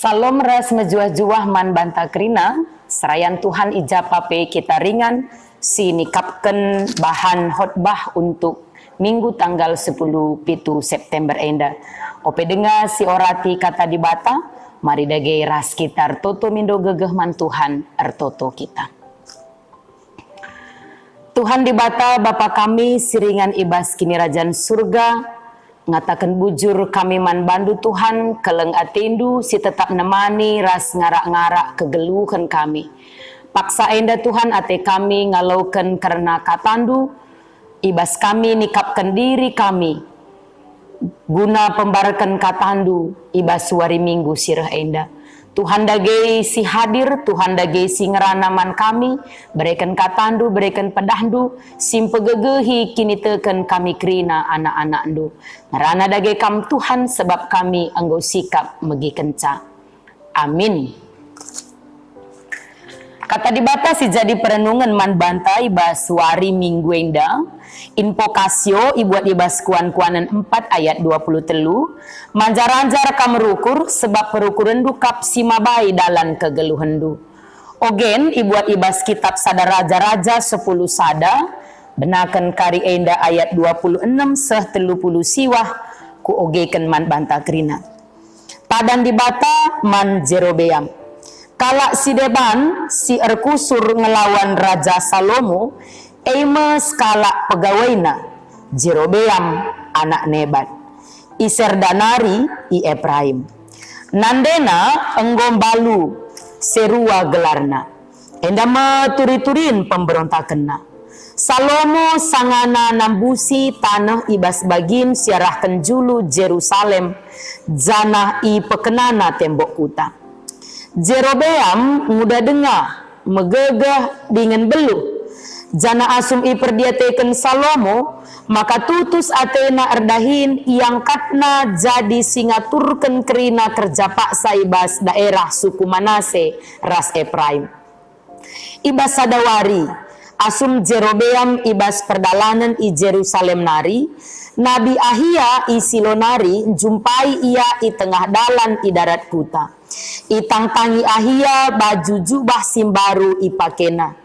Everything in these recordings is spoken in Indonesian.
Salom ras mejuah-juah man banta krina, serayan Tuhan ijapape kita ringan, si nikapken bahan khotbah untuk minggu tanggal 10 pitu September enda. Ope dengar si orati kata di bata, mari dage ras kita toto mindo gegeh man Tuhan ertoto kita. Tuhan di bata Bapa kami siringan ibas kini rajan surga, ngatakan bujur kami man bandu Tuhan keleng atendu si tetap nemani ras ngarak-ngarak kegeluhan kami. Paksa enda Tuhan ate kami ngalaukan karena katandu, ibas kami nikapkan diri kami guna pembarakan katandu ibas suari minggu sirah enda. Tuhan dagei si hadir, Tuhan dagei si ngeranaman kami, berikan katandu, berikan pedahdu, simpegegehi kini teken kami krina anak-anak du. Ngerana dagei kam Tuhan sebab kami anggo sikap megi kenca. Amin. Kata dibatasi jadi perenungan man bantai bas wari minggu enda. Invokasio ibuat ibas kuan-kuanan 4 ayat 23. Manjar-anjar kam merukur sebab perukuran du kap simabai dalan kegeluhan du. Ogen ibuat ibas kitab sada raja-raja 10 sada. Benakan kari enda ayat 26 seh 30 siwah ku ogeken man banta krina. Tadan dibata man Jerobeam. Kalak si deban si erkusur ngelawan Raja Salomo, eime skala pegawainya Jerobeam anak Nebat, Iserdanari i Efraim. Nandena enggombalu serua gelarna, enda meturi-turin pemberontakenna. Salomo sangana nambusi tanah ibas bagin siarahkan julu Jerusalem, janah i pekenana tembok kuta. Jerobeam muda dengar megegah dengan belu jana asum iperdiateken Salomo maka tutus Athena erdahin yang katna jadi singaturken kerina kerja paksa ibas daerah suku Manase ras Efraim. Ibas sadawari asum Jerobeam ibas perdalanan i Jerusalem nari, Nabi Ahia i Silonari jumpai ia i tengah dalan i darat kuta. Itang-tangi Ahia baju jubah simbaru ipakena.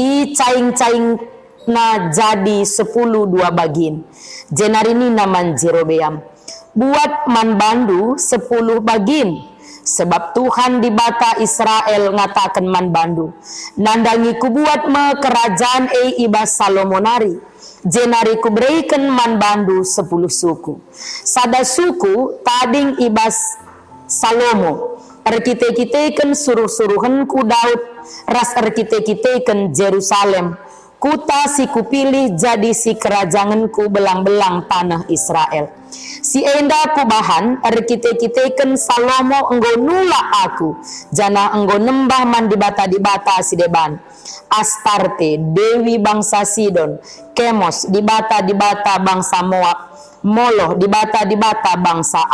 I caing-caing na jadi 10 dua bagin. Jenarini naman Jerobeam. Buat man bandu 10 bagin. Sebab Tuhan di bata Israel ngatakan man bandu. Nandangi ku buat me kerajaan ibas Salomonari. Jenari ku berikan man bandu 10 suku. Sada suku tading ibas Salomo. Erkite-kiteken suruh-suruhan ku Daud, ras erkite-kiteken Jerusalem. Kuta si kupilih jadi si kerajanganku belang-belang tanah Israel. Si enda ku bahan, erkite-kiteken Salomo enggo nulak aku, jana enggo nembah man dibata-dibata si deban. Astarte, dewi bangsa Sidon, Kemos, dibata-dibata bangsa Moab, Moloh, dibata-dibata bangsa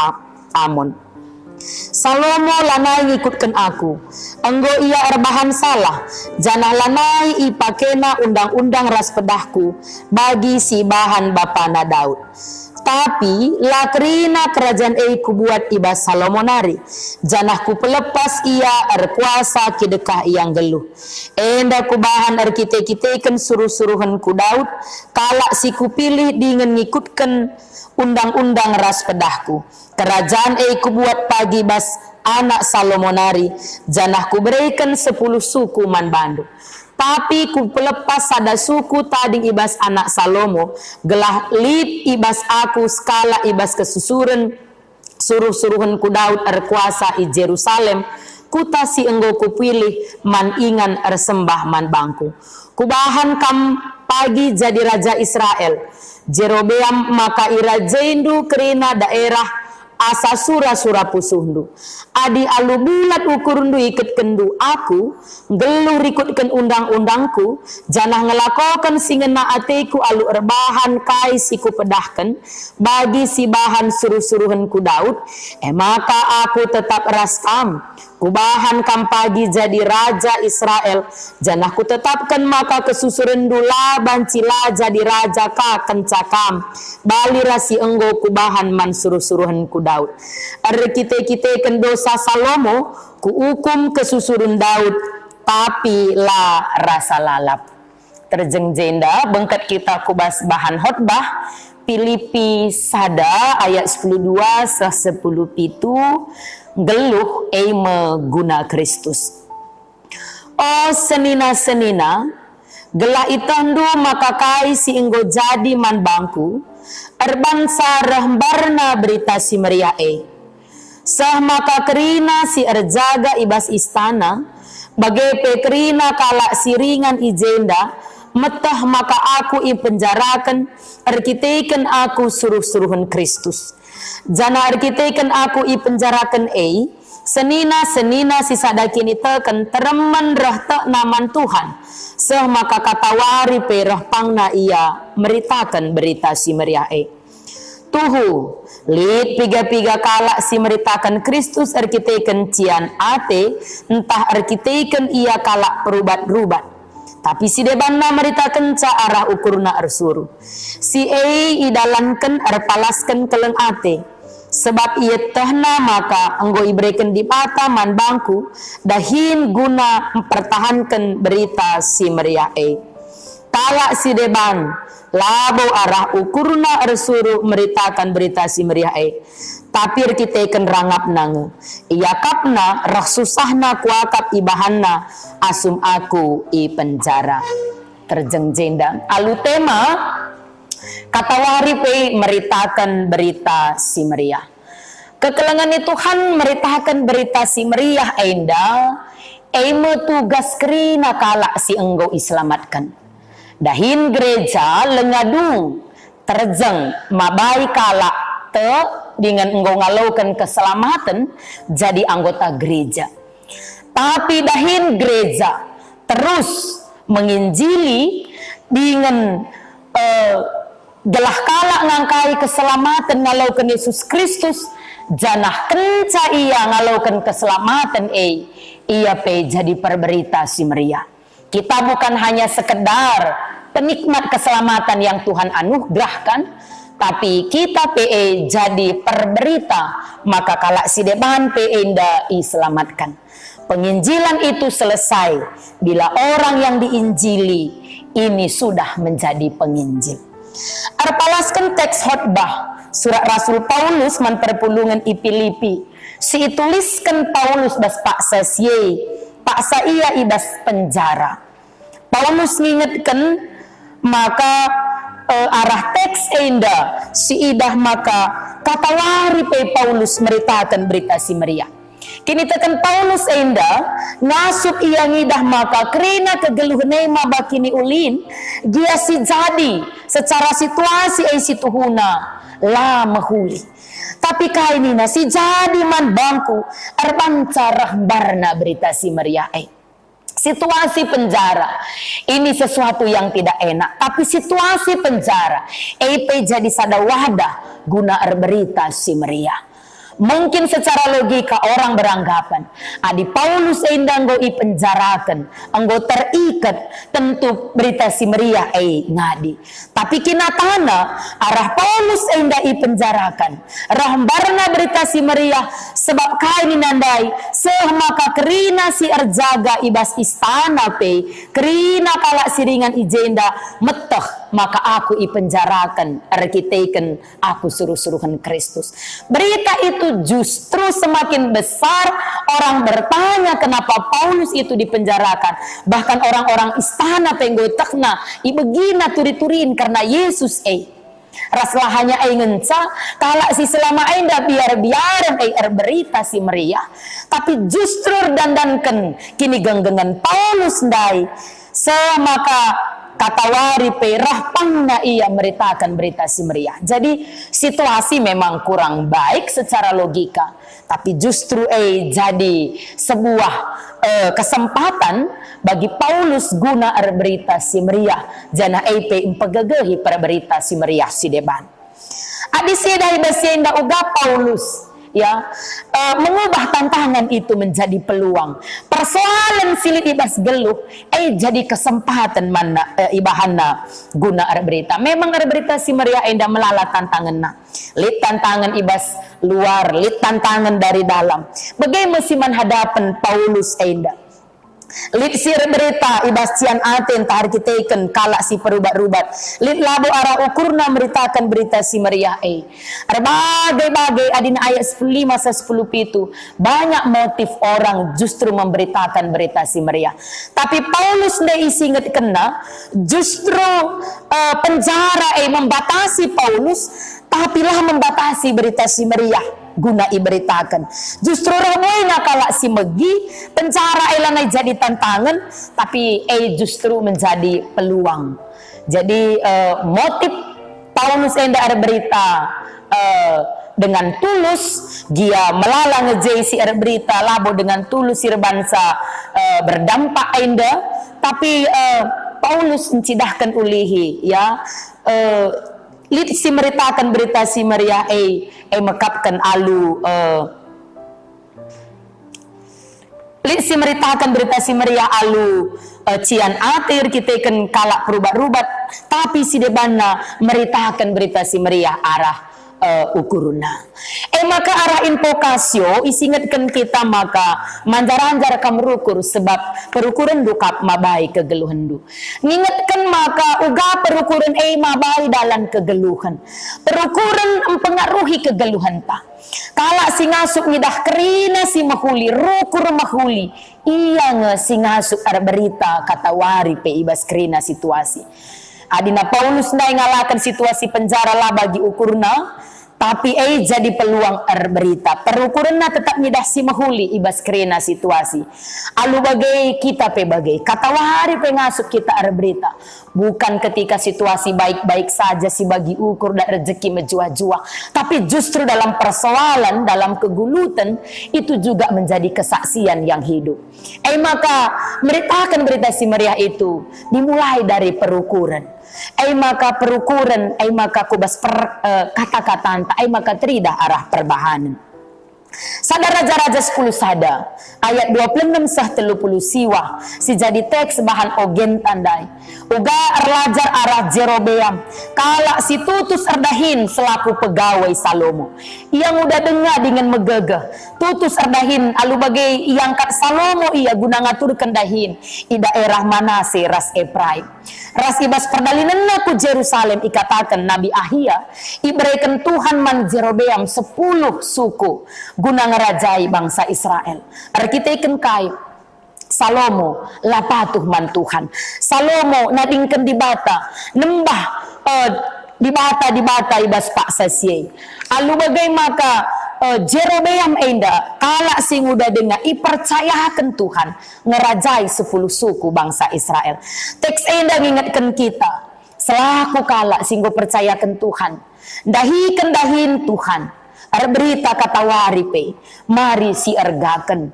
Amon. Salomo lanai ngikutkan aku, enggo ia erbahan salah, janah lanai ipakena undang-undang ras pedahku bagi si bahan bapana Daud. Tapi lakrina kerajaan ku buat ibas Salomonari, janah ku pelepas ia erkuasa kidekah yang geluh. Enda ku bahan erkite-kiteken suruh-suruhan ku Daud, kalak si ku pilih dengan ngikutkan undang-undang ras pedahku. Kerajaan ku buat pagi bas anak Salomonari, janah ku berikan 10 suku man bandu. Tapi ku pelepas sada suku tading ibas anak Salomo, gelah lip ibas aku skala ibas kesusuren suruh-suruhan ku Daud erkuasa i Jerusalem, kuta si enggo ku pilih man ingan ersembah man bangku. Kubahan kam pagi jadi raja Israel. Jerobeam maka irajendu kerina daerah asa sura-sura pusuhndu. Adi alu bulat ukurundu ikut kendu aku, gelur ikutkan undang-undangku, janah ngelakokan singena ateku alu erbahan kai siku pedahkan, bagi si bahan suruh-suruhan ku Daud, maka aku tetap raskam, Kubahan kam pagi jadi raja Israel, janah ku tetapkan maka kesusuren dula bancila jadi raja ka kencakam. Bali rasi enggo kubahan man suruh-suruhan ku Daud. Kite ken dosa Salomo, ku hukum kesusurun Daud, tapi la rasa lalap. Terjeng jenda bengket kita kubas bahan khotbah Filipi sada ayat 12 10 pitu geluh eime guna Kristus. Oh senina-senina gelah itandu maka kai si enggo jadi man bangku erbangsa rahbarna berita si meriae. Sah maka kerina si erjaga ibas istana bagai pekrina kalak siringan ijenda metah maka aku penjarakan arkiteken aku suruh-suruhan Kristus. Jana arkiteken aku penjarakan senina si sadakin itekan tereman rahta naman Tuhan. Seh maka katawari perah pangna ia meritakan berita si meriae. Tuhu lid piga-piga kalak si meritakan Kristus arkiteken cian ate entah arkiteken ia kalak perubat-rubat. Tapi si debanna meritakan ca arah ukurna arsuru. Si idalankan arpalaskan keleng ate. Sebab ia tehna maka enggo ibrekan di mata man bangku dahin guna mempertahankan berita si meriae. Talak si deban labo arah ukurna arsuru meritakan berita si meriae. Tapi kita ken rangap nange. Ia kapna rah susahna kuakap ibahanna asum aku i penjara. Terjeng jendang. Alu tema katawari pe meritakan berita si meriah. Kekelengan Tuhan meritakan berita si meriah enda. Eime tugas kerina kalak si enggo iselamatkan. Dahin gereja lengadung terjeng mabai kalak te dengan engkau ngalaukan keselamatan jadi anggota gereja. Tapi dahin gereja terus menginjili dengan gelah kalak ngangkai keselamatan ngalaukan Yesus Kristus janah kenca ia ngalaukan keselamatan ia pe jadi perberita si meriah. Kita bukan hanya sekedar penikmat keselamatan yang Tuhan anugerahkan, tapi kita PE jadi perberita maka kalak si deban PE nda iselamatkan. Penginjilan itu selesai bila orang yang diinjili ini sudah menjadi penginjil. Arpalaskan teks khotbah surat Rasul Paulus man perpulungan i Filipi. Si tuliskan Paulus bas paksa siye, paksa ia ibas penjara. Paulus ngingetkan maka arah teks enda si idah maka katawari pe Paulus meritakan berita si meriah. Kini tekan Paulus enda ngasuk ia ngidah maka kerina kegeluh nema bakini ulin dia si jadi secara situasi situhuna la mahuli. Tapi kainina si jadi man bangku erbanca rahbarna berita si meriah situasi penjara ini sesuatu yang tidak enak, tapi situasi penjara EP jadi sada wadah guna berita si meriah. Mungkin secara logika orang beranggapan adi Paulus enda anggo i penjarakan anggo terikat tentu berita si meriah ngadi. Tapi kinatana arah Paulus enda i penjarakan rahbarna berita si meriah sebab kaini nandai seh maka kerina si erjaga ibas istana pe kerina kalak siringan ijenda meteh maka aku i penjarakan arkiteken aku suruh-suruhan Kristus. Berita itu justru semakin besar orang bertanya kenapa Paulus itu dipenjarakan. Bahkan orang-orang istana penggotakna ibegina turi-turin karena Yesus raslah hanya ngenca kalak si selama enda biar-biaran berita si meriah. Tapi justru dandankan kini genggengan Paulus ndai semaka katawari perah pangna ia meritakan berita si meriah. Jadi situasi memang kurang baik secara logika, tapi justru jadi sebuah kesempatan bagi Paulus guna berita si meriah. Jana empegegehi per berita si meriah si deban. Adi sidai basienda uga Paulus ya mengubah tantangan itu menjadi peluang. Persoalan silit ibas geluh jadi kesempatan mana ibahana guna berita. Memang berita si Maria enda melala tantangan na. Lit tantangan ibas luar, lit tantangan dari dalam. Bagaimana si menghadapan Paulus enda? Lit si berita ibas cian aten tahar kitaiken kalak si perubat-rubat. Lit labo arah ukurna meritakan berita si Maria bagai-bagai adina ayat 5 sa 10 pitu. Banyak motif orang justru memberitakan berita si Maria. Tapi Paulus nda isinget kena justru penjara membatasi Paulus, tapi lah membatasi berita si Maria guna iberitakan. Justru ramoyna kalak si megi pencara elanai jadi tantangan, tapi justru menjadi peluang. Jadi motif Paulus enda ada berita dengan tulus, dia melala ngejai si berita labo dengan tulus si bangsa berdampak enda, tapi Paulus mencidahkan ulihi ya lit si meritakan berita si Maria mekapkan alu lit si meritakan berita si Maria alu cian atir kita kan kalak perubat-rubat, tapi si debana meritakan berita si Maria arah ukuruna. Maka arah invokasio isingatkan kita maka manjaran-jar kam rukur sebab perukuran dukap mabai kegeluhan du. Ngingatkan maka uga perukuran mabai dalam kegeluhan. Perukuran mempengaruhi kegeluhan ta. Kala si ngasuk ngidah kerina si mahuli, rukur mahuli. Iya nge si ngasuk ar berita kata wari pe ibas kerina situasi. Adina Paulus nai ngalakan situasi penjara lah bagi ukurna, tapi jadi peluang berita. Perukuranna tetap nyidah si mahuli ibas kerena situasi. Alu bagai kita pe bagai kata wahari pe ngasuk kita berita. Bukan ketika situasi baik-baik saja si bagi ukur dan rezeki menjua-jua, tapi justru dalam persoalan, dalam kegulutan itu juga menjadi kesaksian yang hidup. Maka meritakan berita si Maria itu dimulai dari perukuran. Maka perukuran, maka kubas kata-kata maka teridah arah perbahanan. Sada Raja-Raja 10 sada ayat 26 sah 30 siwa si jadi teks bahan ogen tandai uga erlajar arah Jerobeam kala si tutus erdahin selaku pegawai Salomo yang udah dengar dengan megegeh tutus erdahin alu bagai yang kat Salomo ia guna ngatur kendahin i daerah Manase ras Efraim ras ibas perdalinan ku Jerusalem ikatakan Nabi Ahia iberikan Tuhan man Jerobeam 10 suku guna ngerajai bangsa Israel. Arkiteken kai Salomo lapatuh man Tuhan. Salomo nadingken di bata nembah di bata ibas pak sasye. Alu bagai maka Jerobeam enda kala sing udah dengar ipercayakan Tuhan ngerajai 10 suku bangsa Israel. Teks enda ngingatkan kita selaku kala sing percayakan Tuhan. Dahin Tuhan. Berita kata waripe mari si ergaken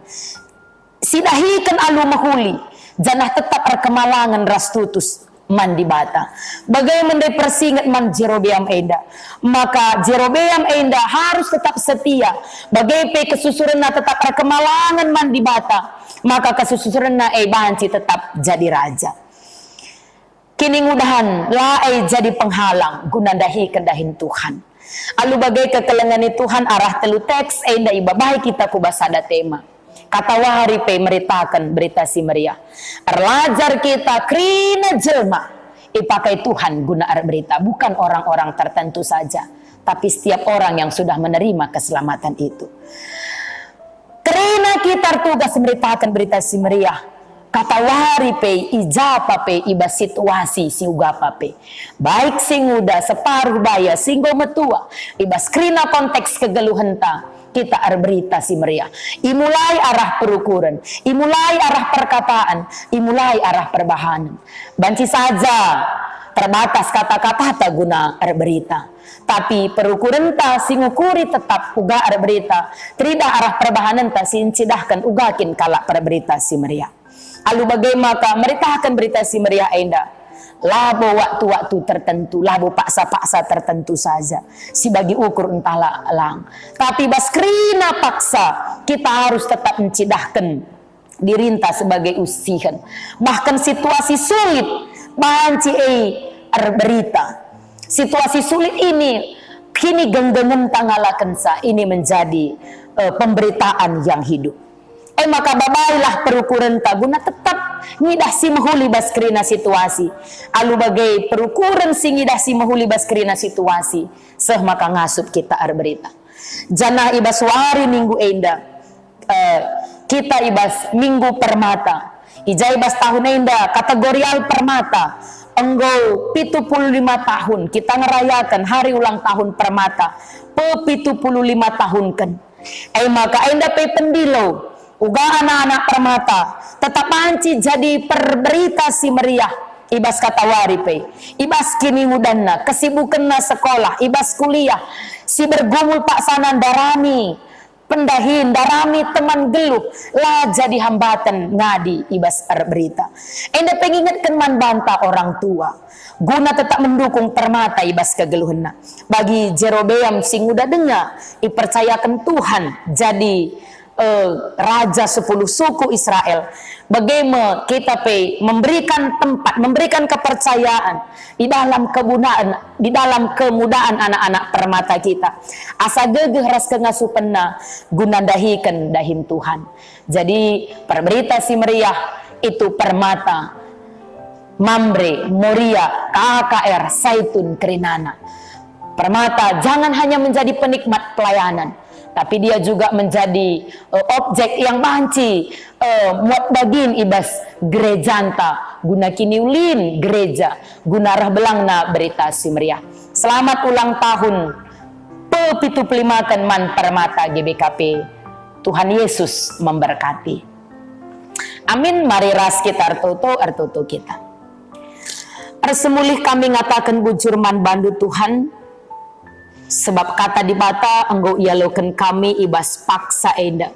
si dahikan alu mahuli janah tetap kemalangan ras tutus man di bata bagaimana persingat man Jerobeam enda maka Jerobeam enda harus tetap setia bagai kesusuranna tetap kemalangan man di bata maka kesusuranna banci tetap jadi raja kini ngudahan lae jadi penghalang guna dahikan dahin Tuhan. Alu bagai kekelengan Tuhan arah telu teks enda ibabahi kita kubasada tema kata wahari pe meritakan berita si Maria erlajar kita krina jelma ipakai Tuhan guna berita bukan orang-orang tertentu saja tapi setiap orang yang sudah menerima keselamatan itu krina kita tugas meritakan berita si Maria kata wari pe ijapa pe iba situasi si ugapa pe baik sing udah separuh baya singgo metua iba skrina konteks kegeluhan ta kita berita si Maria imulai arah perukuran imulai arah perkataan imulai arah perbahanan banci saja terbatas kata-kata ta guna berita tapi perukuran ta singukuri tetap uga berita tidak arah perbahanan ta sincidahkan ugakin kalak berita si Maria. Alu bagai maka meritakan berita si Maria enda labo waktu-waktu tertentu, labo paksa-paksa tertentu saja. Si bagi ukur entahlah lang. Tapi baskrina paksa, kita harus tetap mencidahkan dirinta sebagai usihan. Bahkan situasi sulit, banci berita. Situasi sulit ini, kini genggengan tangalakan sa, ini menjadi pemberitaan yang hidup. Maka babailah perukuran taguna tetap ngidah si mahuli baskrina situasi. Alu bagai perukuran si ngidah si mahuli baskrina situasi. Seh maka ngasup kita berita. Janah ibas wari minggu enda. Kita ibas minggu permata. Ija ibas tahun enda kategorial permata. Enggo 75 tahun kita ngerayakan hari ulang tahun permata. 75 tahun kan. Maka enda pe pendilo. Uga anak-anak permata tetap manci jadi perberita si meriah. Ibas kata waripe, ibas kini mudanna, kesibukanna sekolah, ibas kuliah, si bergumul pak sanan darami, pendahin darami teman geluh, lah jadi hambatan ngadi ibas berita. Enda pengingatkan man banta orang tua, guna tetap mendukung permata ibas kegeluhna. Bagi Jerobeam sing udah dengar, dipercayakan Tuhan jadi raja 10 suku Israel. Bagaimana kita memberikan tempat, memberikan kepercayaan di dalam kemudahan anak-anak permata kita. Asa gegeh ras kengasupenna guna dahikan dahin Tuhan. Jadi perberita si meriah itu permata, Mamre, Moria, KKR, Saitun, Kerinana. Permata jangan hanya menjadi penikmat pelayanan, tapi dia juga menjadi objek yang banci muat bagin ibas gerejanta guna kini ulin gereja guna rah belangna berita si meriah. Selamat ulang tahun pe-75 man permata GBKP. Tuhan Yesus memberkati. Amin. Mari ras kita artoto kita. Arsemulih kami ngatakan bujur man bandu Tuhan. Sebab kata di bata engkau ia loken kami ibas paksa enda.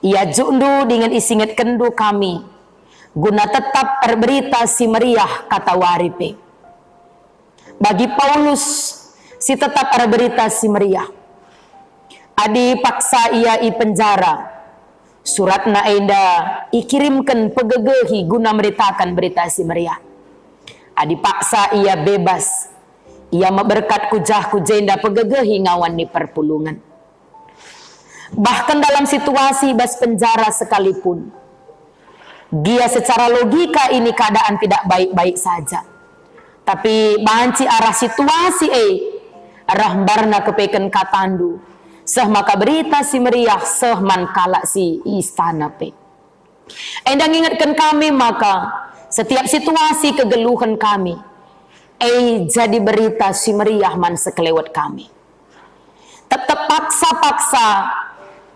Ia jundu dengan isinget kendu kami. Guna tetap berberita si meriah kata waripe. Bagi Paulus si tetap berberita si meriah. Adi paksa ia i penjara. Suratna enda ikirimkan pegegehi guna meritakan berita si meriah. Adi paksa ia bebas. Ia berkat kujah kujenda pegegehi ngawan di perpulungan. Bahkan dalam situasi bas penjara sekalipun, dia secara logika ini keadaan tidak baik-baik saja. Tapi banci arah situasi rahbarna kepeken katandu. Seh maka berita si meriah seh man kalak si istana pe. Endang ingatkan kami maka setiap situasi kegeluhan kami jadi berita si meriah man sekelewat kami. Tetap paksa-paksa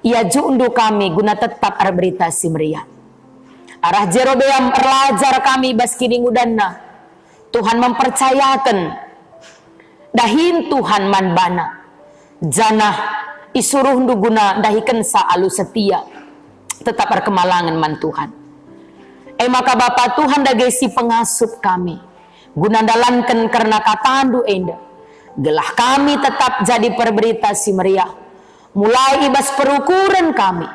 ia jundu kami guna tetap berita si meriah. Arah Jerobeam erlajar kami baskini ngudanna. Tuhan mempercayakan dahin Tuhan man bana. Janah isuruh guna dahikan saalu setia. Tetap berkemalangan man Tuhan. Maka Bapa Tuhan dagesi pengasup kami. Guna dalankan karena katandu enda. Gelah kami tetap jadi perberita si meriah. Mulai ibas perukuran kami,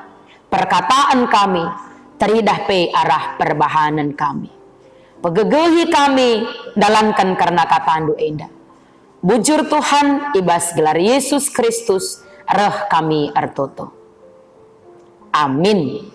perkataan kami, teridah pe arah perbahanan kami. Pegegehi kami dalankan karena katandu enda. Bujur Tuhan ibas gelar Yesus Kristus reh kami artoto. Amin.